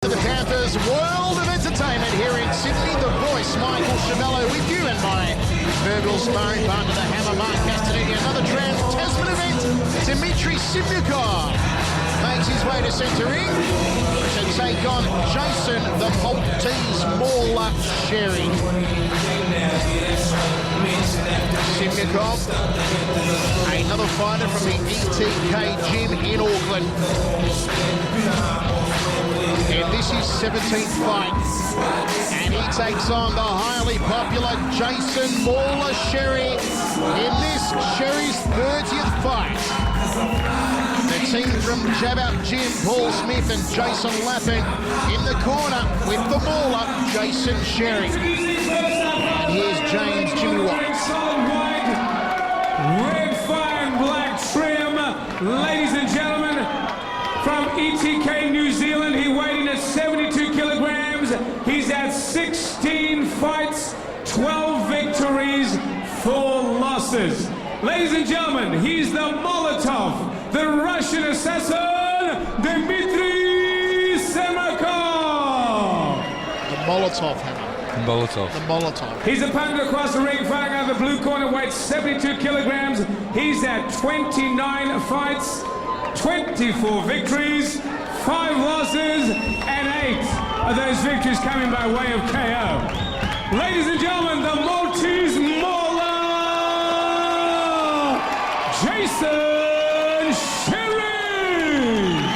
The Panthers World of Entertainment here in Sydney. The voice, Michael Chavello, with you, and my verbal sparring partner, the Hammer, Mark Castaneda. Another Trans-Tasman event. Dimitri Simonukov makes his way to centre ring to take on Jason, the Maltese Mauler, Scerri. Simonukov, another fighter from the ETK gym in Auckland. And this is 17th fight, and he takes on the highly popular Jason Mauler, Scerri, in this Scerri's 30th fight. The team from Jab Up Gym, Paul Smith and Jason Lappin, in the corner with the Mauler, Jason Scerri. And here's James Jimmy White. Red fire and black trim, ladies and gentlemen, from ETK New Zealand. He weighed in at 72 kilograms. He's had 16 fights, 12 victories, 4 losses. Ladies and gentlemen, he's the Molotov, the Russian assassin, Dimitri Simonukov. The Molotov, Hammer. The Molotov. The Molotov. He's opponent across the ring, fighting out of the blue corner, weighs 72 kilograms. He's had 29 fights, 24 victories, 5 losses, and 8 of those victories coming by way of KO. Ladies and gentlemen, the Maltese Mauler, Jason Scerri.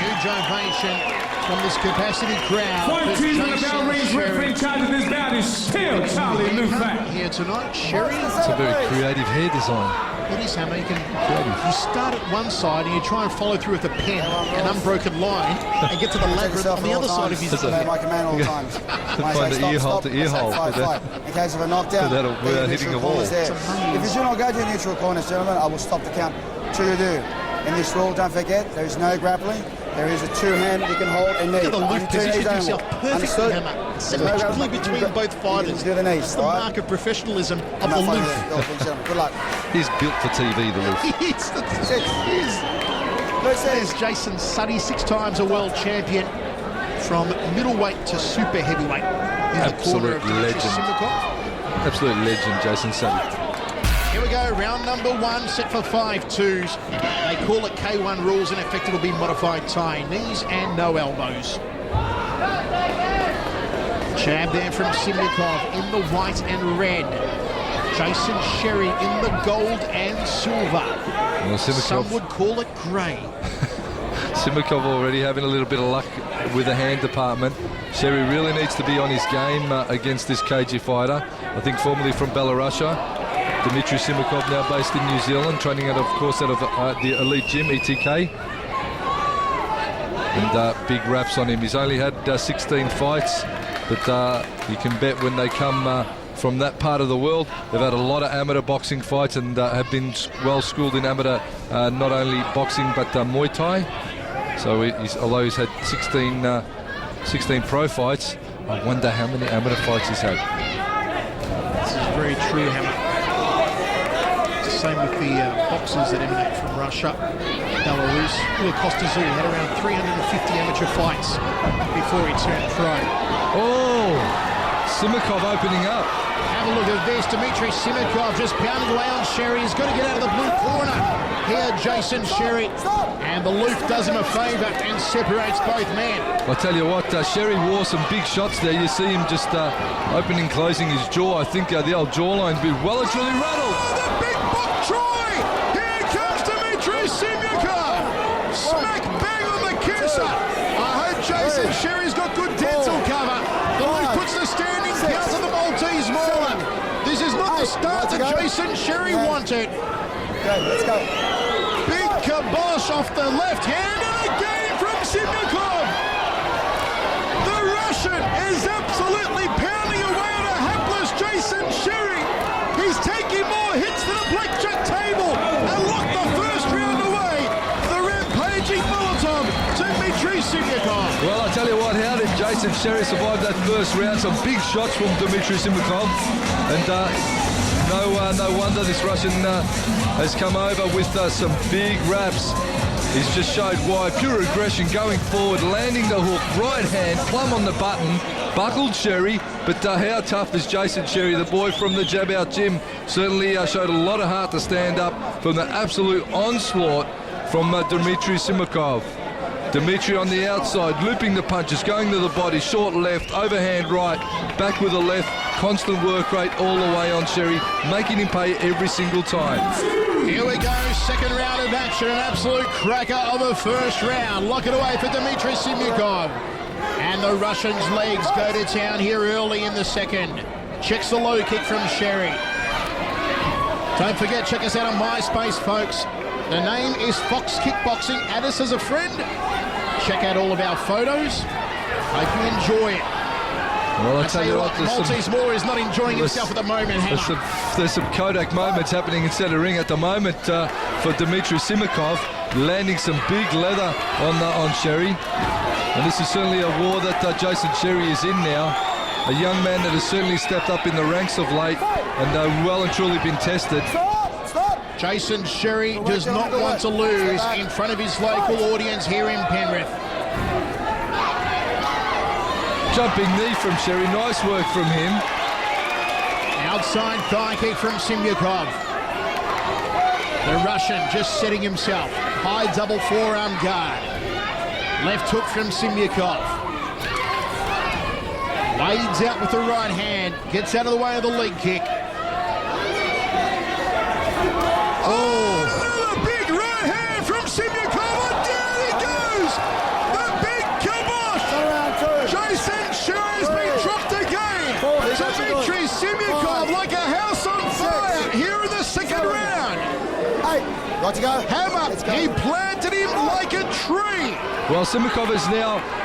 Huge ovation from this capacity crowd. Fight team on the bell rings. Referee in charge of this bout is still Charlie Lufat. Here tonight, Scerri. It's a very creative hair design. It is, Hammer. You start at one side and you try and follow through with a pen, an unbroken line, and get to the labyrinth on the other side of his head. Like a man all the time. Find the ear hole to ear hole. In case of a knockdown, without hitting a wall. If you do not go to your neutral corners, gentlemen, I will stop the count till you do. In this rule, don't forget, there is no grappling. There is a 2-hand you can hold and knee. Look at the Luke positioned himself perfectly, Hammer. Symmetrically between both fighters. Do the knees, It's the mark of professionalism of the Luke. Good luck. He's built for TV, the Luke. There's Jason Suddy, 6 times a world champion, from middleweight to super heavyweight. Absolute legend. Absolute legend, Jason Suddy. Here we go, round number 1, set for 5 twos. They call it K1 rules. In effect, it'll be modified tie. Knees and no elbows. Jab there from Simonukov in the white and red. Jason Scerri in the gold and silver. Well, some would call it grey. Simonukov already having a little bit of luck with the hand department. Scerri really needs to be on his game against this cagey fighter. I think formerly from Belarus. Dimitri Simonukov now based in New Zealand, training out, of course, out of the elite gym, ETK. And big raps on him. He's only had 16 fights, but you can bet when they come from that part of the world, they've had a lot of amateur boxing fights and have been well schooled in amateur, not only boxing, but Muay Thai. So although he's had 16 pro fights, I wonder how many amateur fights he's had. This is very true, Hammer. Same with the boxers that emanate from Russia, Belarus. Kostazou had around 350 amateur fights before he turned pro. Oh, Simonukov opening up. Have a look at this. Dimitri Simonukov just pounding away on Scerri. He's got to get out of the blue corner. Here, Jason Scerri. And the loop does him a favour and separates both men. I tell you what, Scerri wore some big shots there. You see him just opening, closing his jaw. I think the old jawline's been well and truly rattled. The big buck Troy! Here comes Dimitri Simonukov! Smack bang on the kisser! I hope Jason Scerri's got good dental cover. The loop puts the standing count on the Maltese Mauler. This is not the start that Jason Scerri wanted. Let's go. Big kibosh off the left hand, and again from Simonukov. The Russian is absolutely pounding away on a hapless Jason Scerri. He's taking more hits than a blackjack table and locked the first round away. The rampaging Molotov, Dimitri Simonukov. Well, I tell you what, how did Jason Scerri survive that first round? Some big shots from Dimitri Simonukov, and no wonder this Russian has come over with some big raps. He's just showed why. Pure aggression going forward, landing the hook, right hand, plumb on the button. Buckled Scerri, but how tough is Jason Scerri, the boy from the Jab Out Gym? Certainly showed a lot of heart to stand up from the absolute onslaught from Dimitri Simonukov. Dimitri on the outside, looping the punches, going to the body, short left, overhand right, back with the left, constant work rate all the way on Scerri, making him pay every single time. Here we go, second round of action, an absolute cracker of a first round. Lock it away for Dimitri Simonukov. And the Russian's legs go to town here early in the second. Checks the low kick from Scerri. Don't forget, check us out on MySpace, folks. The name is Fox Kickboxing. Add us as a friend. Check out all of our photos. Hope you enjoy it. Well, I tell you what, Maltese Moore is not enjoying himself at the moment. There's some Kodak moments happening inside the ring at the moment for Dimitri Simonukov, landing some big leather on Scerri. And this is certainly a war that Jason Scerri is in now. A young man that has certainly stepped up in the ranks of late and well and truly been tested. Jason Scerri does not want to lose in front of his local audience here in Penrith. Jumping knee from Scerri, nice work from him. Outside thigh kick from Simonukov. The Russian just setting himself. High double forearm guard. Left hook from Simonukov. Wades out with the right hand. Gets out of the way of the leg kick. Oh, the big right hand from Simonukov. And down he goes. The big kibosh. Jason Scerri's been dropped again. Dimitri Simonukov like a house on fire here in the second round. Hey, got to go. Hammer, he planted him like a tree. Well, Simonukov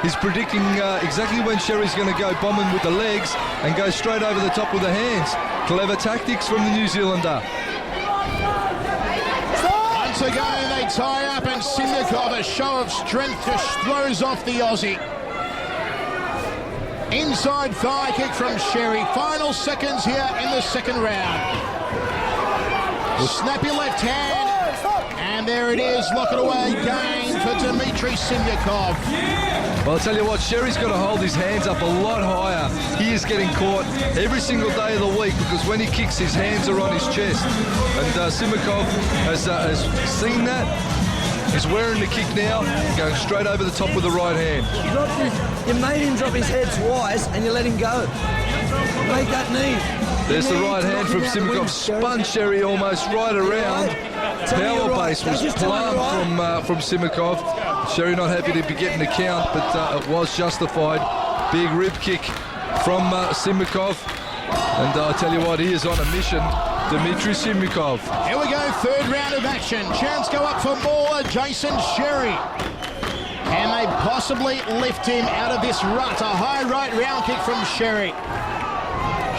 is predicting exactly when Scerri's going to go bombing with the legs and go straight over the top with the hands. Clever tactics from the New Zealander. Once again, they tie up and Simonukov, a show of strength, just throws off the Aussie. Inside thigh kick from Scerri. Final seconds here in the second round. Snappy left hand. And there it is, lock it away again for Dimitri Simonukov. Well, I'll tell you what, Scerri's got to hold his hands up a lot higher. He is getting caught every single day of the week because when he kicks, his hands are on his chest. And Simonukov has seen that. He's wearing the kick now, going straight over the top with the right hand. You made him drop his head twice and you let him go. Make that knee. There's the right hand from Simonukov, spun Scerri almost right around. Power base was plumb from Simonukov. Scerri not happy to be getting the count, but it was justified. Big rib kick from Simonukov. And I tell you what, he is on a mission. Dimitri Simonukov. Here we go, third round of action. Chance go up for Mauler, Jason Scerri. Can they possibly lift him out of this rut? A high right round kick from Scerri.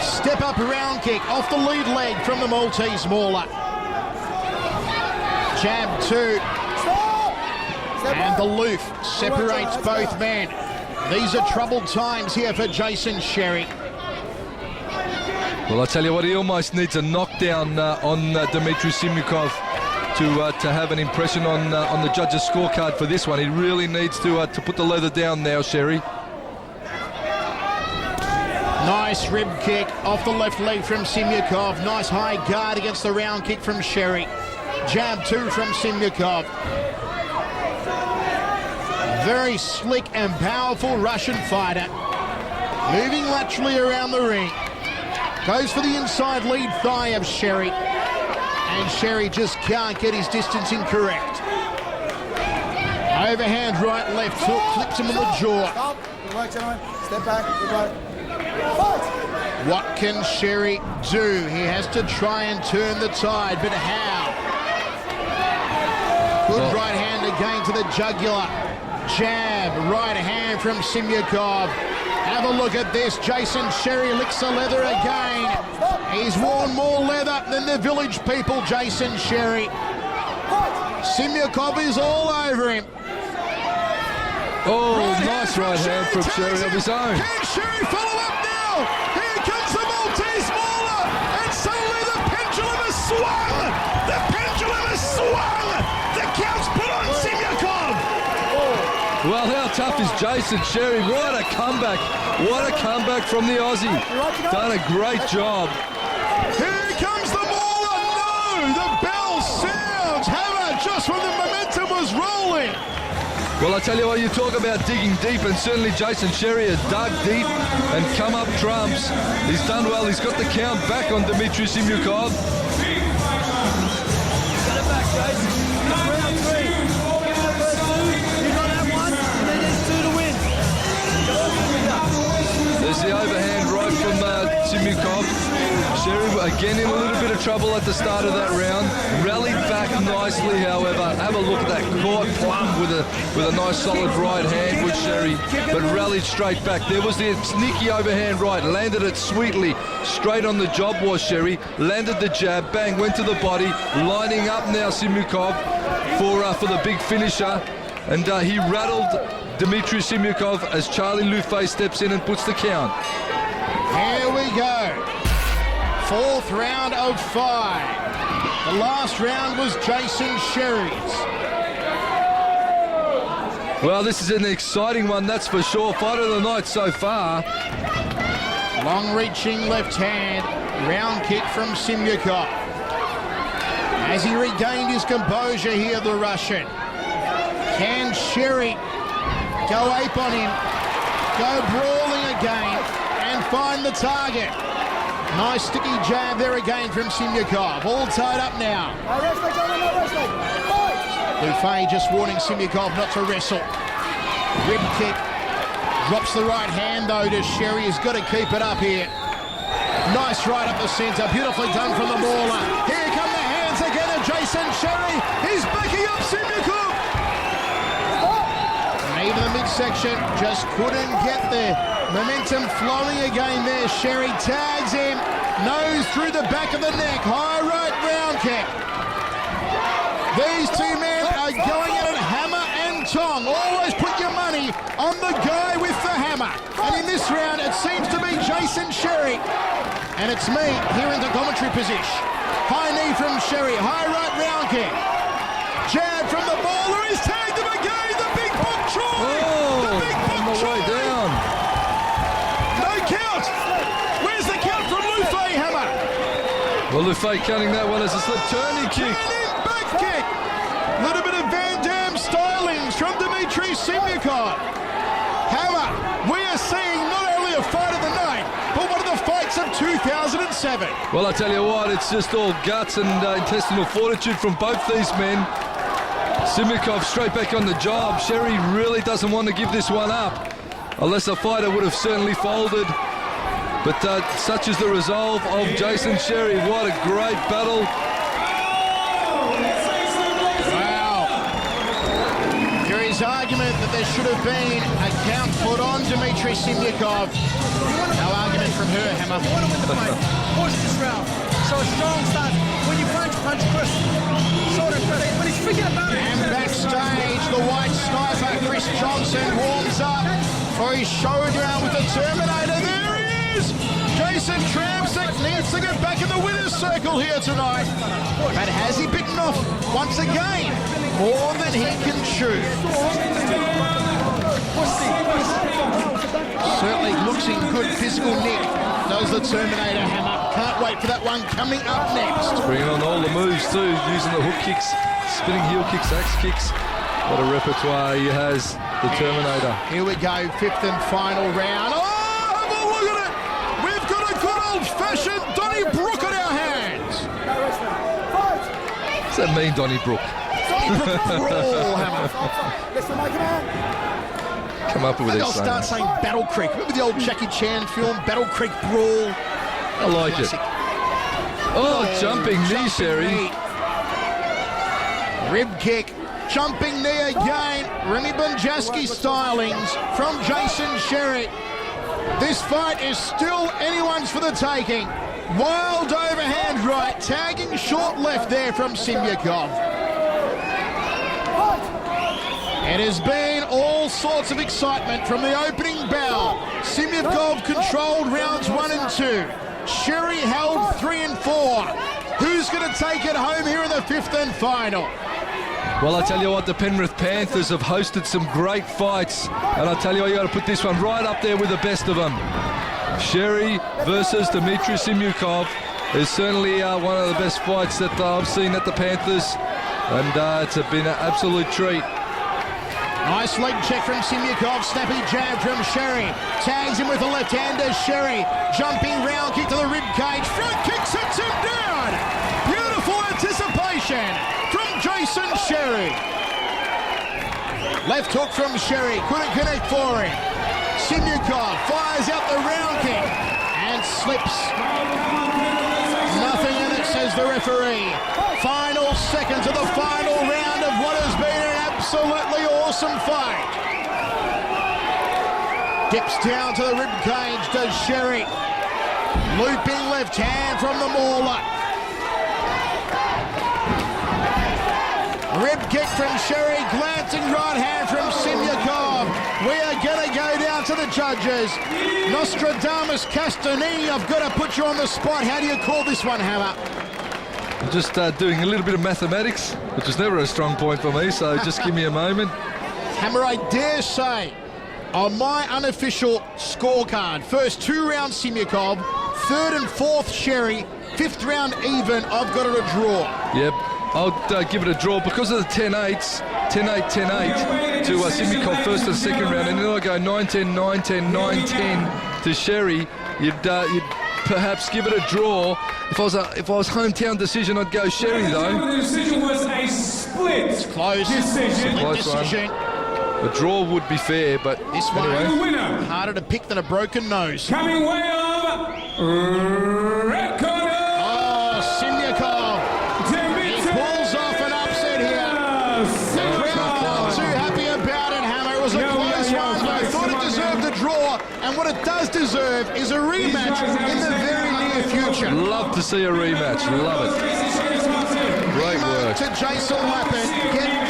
Step up round kick off the lead leg from the Maltese Mauler. Jab two. And the loof separates both men. These are troubled times here for Jason Scerri. Well, I tell you what, he almost needs a knockdown on Dimitri Simonukov to have an impression on the judges' scorecard for this one. He really needs to put the leather down now, Scerri. Nice rib kick off the left leg from Simonukov. Nice high guard against the round kick from Scerri. Jab two from Simonukov. Very slick and powerful Russian fighter. Moving laterally around the ring. Goes for the inside lead thigh of Scerri. And Scerri just can't get his distancing correct. Overhand right left hook, clips him on the jaw. Stop. Good work, gentlemen. Step back. Good work. What can Scerri do? He has to try and turn the tide, but how? Good right hand again to the jugular. Jab, right hand from Simonukov. Have a look at this. Jason Scerri licks the leather again. He's worn more leather than the village people, Jason Scerri. Simonukov is all over him. Oh, nice right hand from Scerri of his own. Can Scerri follow up now? Here comes the Maltese Mauler. And suddenly the pendulum has swung. The pendulum has swung. The count's put on Simonukov. enough is Jason Scerri. What a comeback. What a comeback from the Aussie. Done a great job. Here comes the mauler. No, the bell sounds. Hammer just when the momentum was rolling. Well, I tell you what, you talk about digging deep, and certainly Jason Scerri has dug deep and come up trumps. He's done well. He's got the count back on Dimitri Simonukov. Get it back, Jason. Round 3. First 2. You got that one. You need these 2 to win. There's the overhand right from Simonukov. Scerri again in a little bit of trouble at the start of that round. Rallied back nicely, however. Have a look at that. Caught plumb with a nice solid right hand with Scerri, but rallied straight back. There was the sneaky overhand right. Landed it sweetly. Straight on the job was Scerri. Landed the jab. Bang. Went to the body. Lining up now Simonukov for the big finisher. And he rattled Dimitri Simonukov as Charlie Lufay steps in and puts the count. Here we go. 4th round of 5. The last round was Jason Scerri's. Well, this is an exciting one, that's for sure. Fight of the night so far. Long-reaching left hand. Round kick from Simonukov. As he regained his composure here, the Russian. Can Scerri go ape on him? Go brawling again and find the target. Nice sticky jab there again from Simonukov. All tied up now. Lufay just warning Simonukov not to wrestle. Rib kick. Drops the right hand though to Scerri. He's got to keep it up here. Nice right up the centre. Beautifully done from the mauler. Here come the hands again of Jason Scerri. He's backing up Simonukov. And even the midsection just couldn't get there. Momentum flowing again there. Scerri tags him. Nose through the back of the neck. High right round kick. These 2 men are going at it hammer and tong. Always put your money on the guy with the hammer. And in this round, it seems to be Jason Scerri. And it's me here in the commentary position. High knee from Scerri. High right round kick. Jab from the bowler. He's tagged him again. The big bok choy. The big bok choy. Down. Count! Where's the count from Lufay, Hammer? Well, Lufay counting that one as a slip turning kick. Turning back kick. Little bit of Van Damme stylings from Dimitri Simonukov. Hammer, we are seeing not only a fight of the night, but one of the fights of 2007. Well, I tell you what, it's just all guts and intestinal fortitude from both these men. Simonukov straight back on the job. Scerri really doesn't want to give this one up. Unless a fighter would have certainly folded. But such is the resolve of Jason Scerri. What a great battle. Wow. There is argument that there should have been a count put on Dimitri Simonukov. No argument from her, Hammer. Push this round. So a strong start. When you punch Chris. Sort of Chris. But he's freaking about it. And backstage, the white sniper, Chris Johnson, warms up for his showdown with the Terminator. There he is! Jason Tramsick needs to get back in the winner's circle here tonight. But has he bitten off, once again, more than he can chew? Certainly looks in good physical nick, does the Terminator, Hammer. Can't wait for that one coming up next. Bringing on all the moves too, using the hook kicks, spinning heel kicks, axe kicks. What a repertoire he has, the Terminator. Here we go, 5th and final round. Oh, have a look at it! We've got a good old-fashioned Donnie Brook on our hands. What's that mean, Donnie Brook? Donnie Brook brawl, Hammer. Come up with Maybe this. I'll start saying Battle Creek. Remember the old Jackie Chan film, Battle Creek Brawl? I like it. Oh, jumping knee, Scerri. Rib kick. Jumping knee again. Remy Bonjaski stylings from Jason Scerri. This fight is still anyone's for the taking. Wild overhand right. Tagging short left there from Simonukov. It has been all sorts of excitement from the opening bell. Simonukov controlled rounds 1 and 2. Scerri held 3 and 4. Who's going to take it home here in the 5th and final? Well, I tell you what, the Penrith Panthers have hosted some great fights, and I tell you what, you got to put this one right up there with the best of them. Scerri versus Dimitri Simonukov is certainly one of the best fights that I've seen at the Panthers, and it's been an absolute treat. Nice leg check from Simonukov, snappy jab from Scerri. Tags him with a left-hander, Scerri. Jumping round kick to the rib cage, front kick sets him down. Beautiful anticipation from Jason Scerri. Left hook from Scerri, couldn't connect for him. Simonukov fires out the round kick and slips. Nothing in it, says the referee. Final seconds of the final round of what has been an absolutely awesome fight. Dips down to the rib cage, does Scerri. Looping left hand from the mauler. Rib kick from Scerri, glancing right hand from Simonukov. We are going to go down to the judges. Nostradamus Castanini, I've got to put you on the spot. How do you call this one, Hammer? I'm just doing a little bit of mathematics, which is never a strong point for me, so just give me a moment. Hammer, I dare say, on my unofficial scorecard, first 2 rounds Simonukov, 3rd and 4th Scerri, 5th round even, I've got it a draw. Yep, I'll give it a draw because of the 10-8s, 10-8, 10-8 to Simonukov first and second round, and then I go 9-10, 9-10, 9-10 to Scerri. You'd perhaps give it a draw. If I was hometown decision, I'd go Scerri though. The decision was a split. It's close. Decision. Close decision. A draw would be fair, but This one, anyway. The winner, harder to pick than a broken nose. coming way of red corner. Oh, Simonukov. He pulls off an upset here. The crowd not too happy about it, Hammer. It was a close one, but I thought it deserved a draw. And what it does deserve is a rematch in the very near future. Love to see a rematch. Love it. Great work. To Jason Lappin. Get